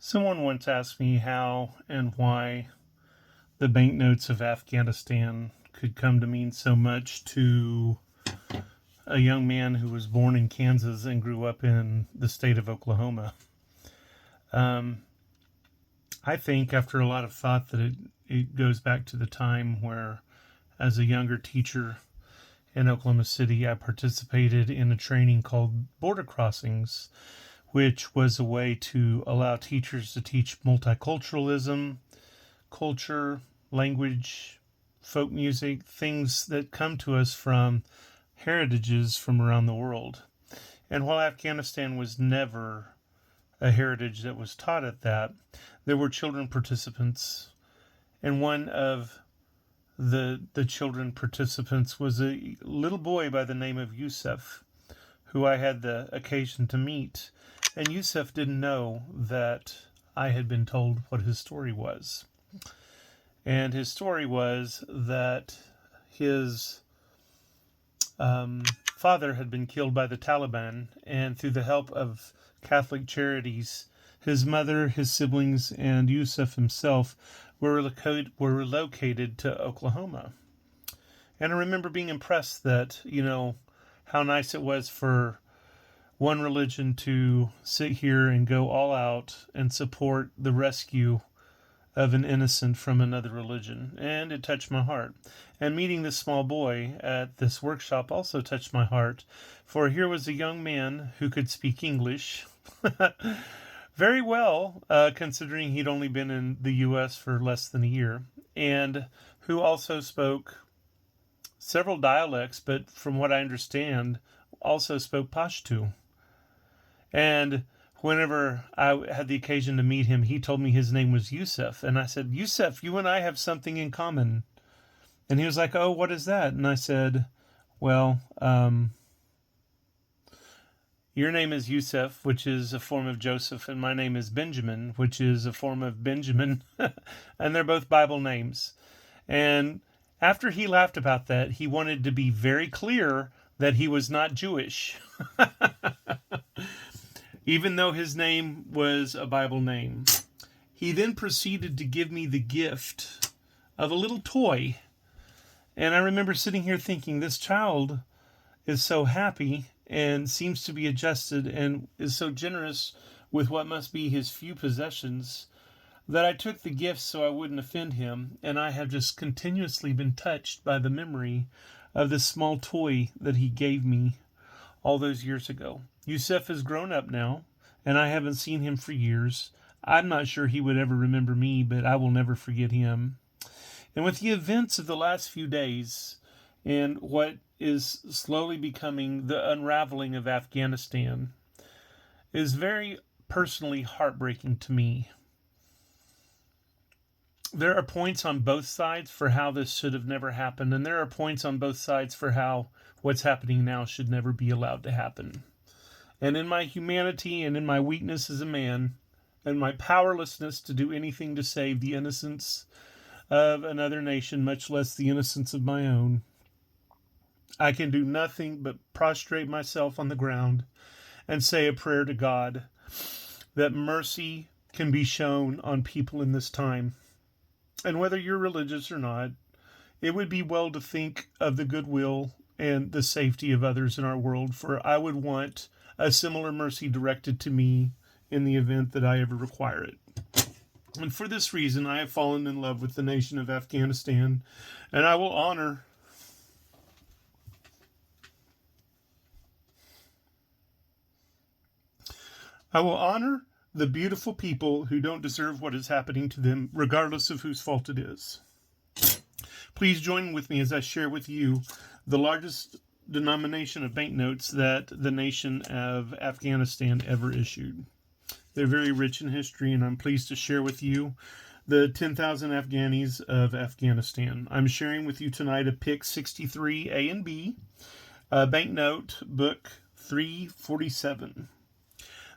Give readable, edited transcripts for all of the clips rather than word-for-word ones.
Someone once asked me how and why the banknotes of Afghanistan could come to mean so much to a young man who was born in Kansas and grew up in the state of Oklahoma. Um, I think after a lot of thought that it goes back to the time where, as a younger teacher in Oklahoma City, I participated in a training called Border Crossings, which was a way to allow teachers to teach multiculturalism, culture, language, folk music, things that come to us from heritages from around the world. And while Afghanistan was never a heritage that was taught at that, there were children participants. And one of the children participants was a little boy by the name of Yusuf, who I had the occasion to meet. And Yusuf didn't know that I had been told what his story was. And his story was that his father had been killed by the Taliban, and through the help of Catholic charities, his mother, his siblings, and Yusuf himself were relocated to Oklahoma. And I remember being impressed that, how nice it was for one religion to sit here and go all out and support the rescue of an innocent from another religion. And it touched my heart. And meeting this small boy at this workshop also touched my heart, for here was a young man who could speak English very well, considering he'd only been in the U.S. for less than a year, and who also spoke several dialects, but from what I understand, also spoke Pashto. And whenever I had the occasion to meet him, he told me his name was Yusuf. And I said, Yusuf, you and I have something in common. And he was like, oh, what is that? And I said, well, your name is Yusuf, which is a form of Joseph, and my name is Benjamin, which is a form of Benjamin. And they're both Bible names. And after he laughed about that, he wanted to be very clear that he was not Jewish. Even though his name was a Bible name. He then proceeded to give me the gift of a little toy. And I remember sitting here thinking, this child is so happy and seems to be adjusted and is so generous with what must be his few possessions that I took the gift so I wouldn't offend him. And I have just continuously been touched by the memory of this small toy that he gave me all those years ago. Yusuf is grown up now, and I haven't seen him for years. I'm not sure he would ever remember me, but I will never forget him. And with the events of the last few days and what is slowly becoming the unraveling of Afghanistan is very personally heartbreaking to me. There are points on both sides for how this should have never happened, and there are points on both sides for how what's happening now should never be allowed to happen. And in my humanity and in my weakness as a man, and my powerlessness to do anything to save the innocence of another nation, much less the innocence of my own, I can do nothing but prostrate myself on the ground and say a prayer to God that mercy can be shown on people in this time. And whether you're religious or not, it would be well to think of the goodwill and the safety of others in our world, for I would want a similar mercy directed to me in the event that I ever require it. And for this reason, I have fallen in love with the nation of Afghanistan, and I will honor the beautiful people who don't deserve what is happening to them, regardless of whose fault it is. Please join with me as I share with you the largest denomination of banknotes that the nation of Afghanistan ever issued. They're very rich in history, and I'm pleased to share with you the 10,000 Afghanis of Afghanistan. I'm sharing with you tonight a PIC 63 A and B, banknote book 347.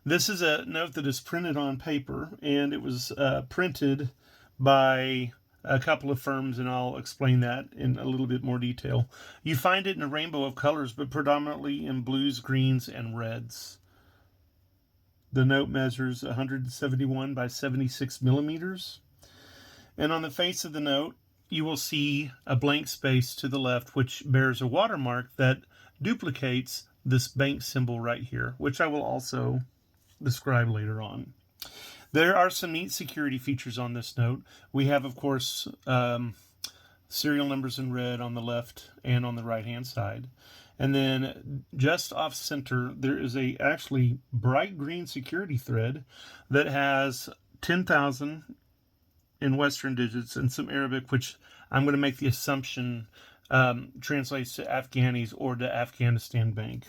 This is a note that is printed on paper, and it was printed by a couple of firms, and I'll explain that in a little bit more detail. You find it in a rainbow of colors, but predominantly in blues, greens, and reds. The note measures 171 by 76 millimeters. And on the face of the note, you will see a blank space to the left, which bears a watermark that duplicates this bank symbol right here, which I will also describe later on. There are some neat security features on this note. We have, of course, serial numbers in red on the left and on the right-hand side. And then just off center, there is a actually bright green security thread that has 10,000 in Western digits and some Arabic, which I'm going to make the assumption translates to Afghanis or to Afghanistan Bank.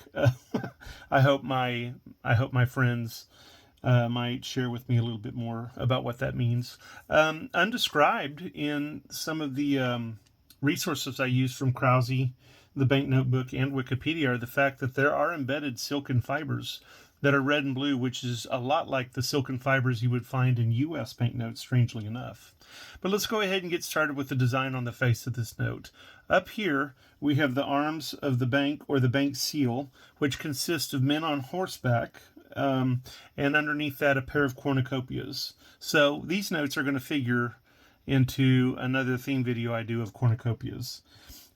I hope my friends might share with me a little bit more about what that means. Undescribed in some of the resources I use from Krause, the Bank Notebook, and Wikipedia are the fact that there are embedded silken fibers that are red and blue, which is a lot like the silken fibers you would find in U.S. banknotes, strangely enough. But let's go ahead and get started with the design on the face of this note. Up here, we have the arms of the bank, or the bank seal, which consists of men on horseback, and underneath that a pair of cornucopias. So these notes are going to figure into another theme video I do of cornucopias.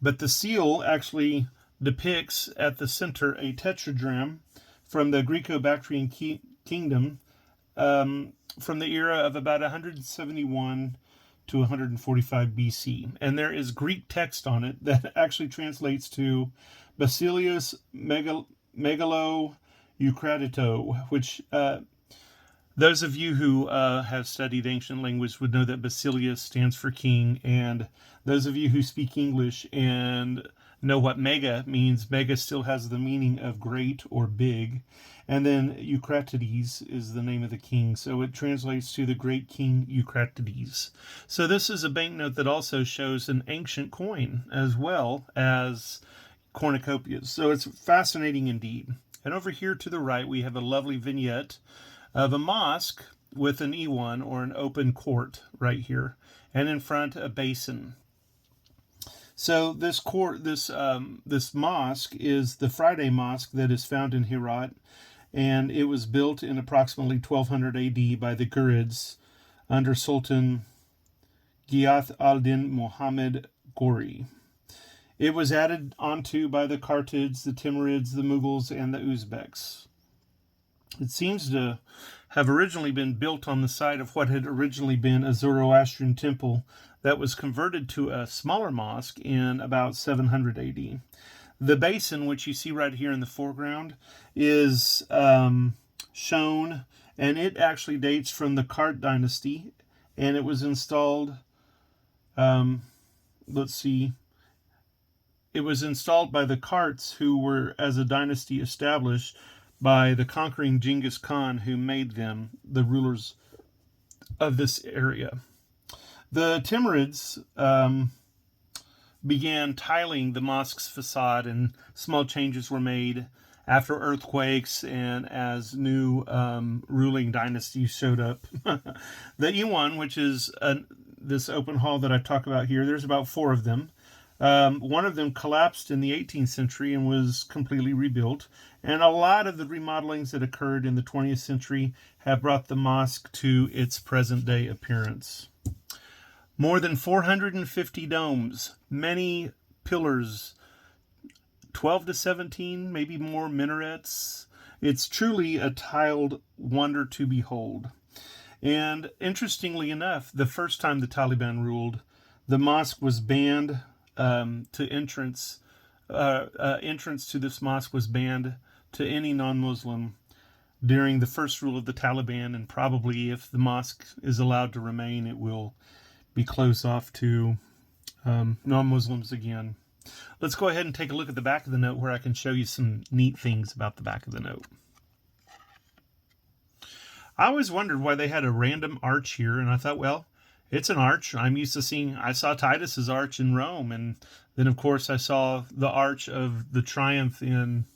But the seal actually depicts at the center a tetradrachm from the Greco-Bactrian kingdom from the era of about 171 to 145 BC. And there is Greek text on it that actually translates to Basilius Megalo Eucratito, which those of you who have studied ancient language would know that Basilius stands for king, and those of you who speak English and know what mega means, mega still has the meaning of great or big, and then Eucratides is the name of the king, so it translates to the great king Eucratides. So this is a banknote that also shows an ancient coin as well as cornucopias, so it's fascinating indeed. And over here to the right we have a lovely vignette of a mosque with an Iwan, or an open court, right here, and in front a basin. So this court, this mosque is the Friday Mosque that is found in Herat, and it was built in approximately 1200 AD by the Ghurids under Sultan Ghiyath al-Din Muhammad Ghori. It was added onto by the Kartids, the Timurids, the Mughals, and the Uzbeks. It seems to have originally been built on the site of what had originally been a Zoroastrian temple that was converted to a smaller mosque in about 700 AD. The basin, which you see right here in the foreground, is shown, and it actually dates from the Kart dynasty, and it was installed, it was installed by the Karts, who were, as a dynasty, established by the conquering Genghis Khan, who made them the rulers of this area. The Timurids began tiling the mosque's facade, and small changes were made after earthquakes and as new ruling dynasties showed up. The Iwan, which is this open hall that I talk about here, there's about 4 of them. One of them collapsed in the 18th century and was completely rebuilt. And a lot of the remodelings that occurred in the 20th century have brought the mosque to its present day appearance. More than 450 domes, many pillars, 12 to 17, maybe more minarets. It's truly a tiled wonder to behold. And interestingly enough, the first time the Taliban ruled, the mosque was banned entrance to this mosque was banned to any non-Muslim during the first rule of the Taliban, and probably if the mosque is allowed to remain, it will be closed off to non-Muslims again. Let's go ahead and take a look at the back of the note, where I can show you some neat things about the back of the note. I always wondered why they had a random arch here, and I thought, well, it's an arch. I saw Titus's arch in Rome, and then of course I saw the arch of the Triumph in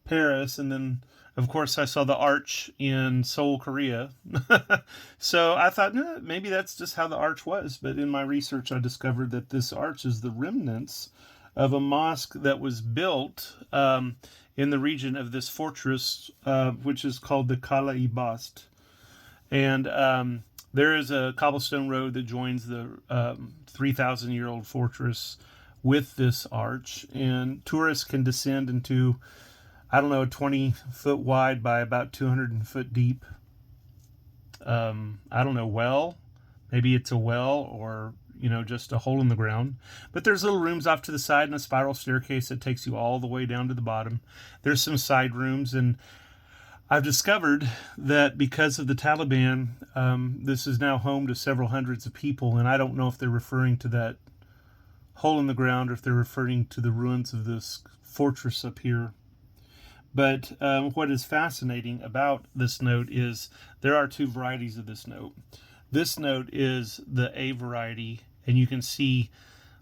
Paris, and then of course I saw the arch in Seoul, Korea. So I thought, maybe that's just how the arch was, but in my research I discovered that this arch is the remnants of a mosque that was built in the region of this fortress, which is called the Kala-i-Bast. And there is a cobblestone road that joins the 3,000-year-old fortress with this arch. And tourists can descend into, I don't know, a 20-foot wide by about 200 foot deep. I don't know, well. Maybe it's a well or, just a hole in the ground. But there's little rooms off to the side and a spiral staircase that takes you all the way down to the bottom. There's some side rooms, and I've discovered that because of the Taliban, this is now home to several hundreds of people, and I don't know if they're referring to that hole in the ground or if they're referring to the ruins of this fortress up here. But what is fascinating about this note is there are two varieties of this note. This note is the A variety, and you can see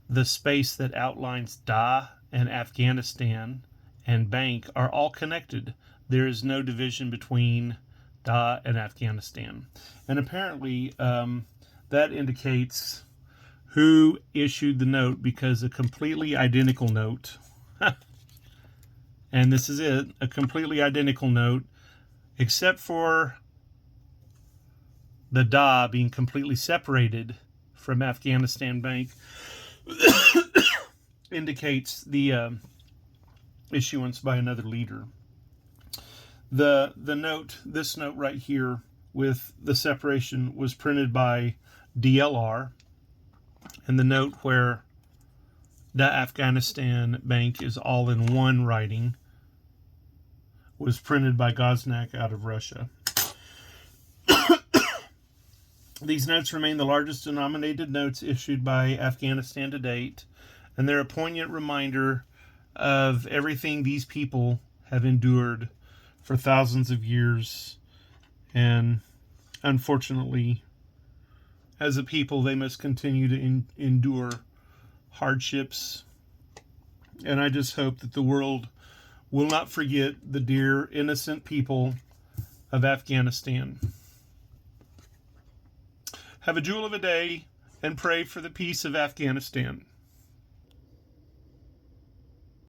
the space that outlines Da and Afghanistan and Bank are all connected. There is no division between Da and Afghanistan. And apparently that indicates who issued the note, because a completely identical note, and this is it, a completely identical note, except for the Da being completely separated from Afghanistan Bank, indicates the issuance by another leader. The note, this note right here with the separation, was printed by DLR, and the note where the Afghanistan Bank is all in one writing was printed by Goznak out of Russia. These notes remain the largest denominated notes issued by Afghanistan to date, and they're a poignant reminder of everything these people have endured for thousands of years. And unfortunately, as a people, they must continue to endure hardships. And I just hope that the world will not forget the dear, innocent people of Afghanistan. Have a jewel of a day and pray for the peace of Afghanistan.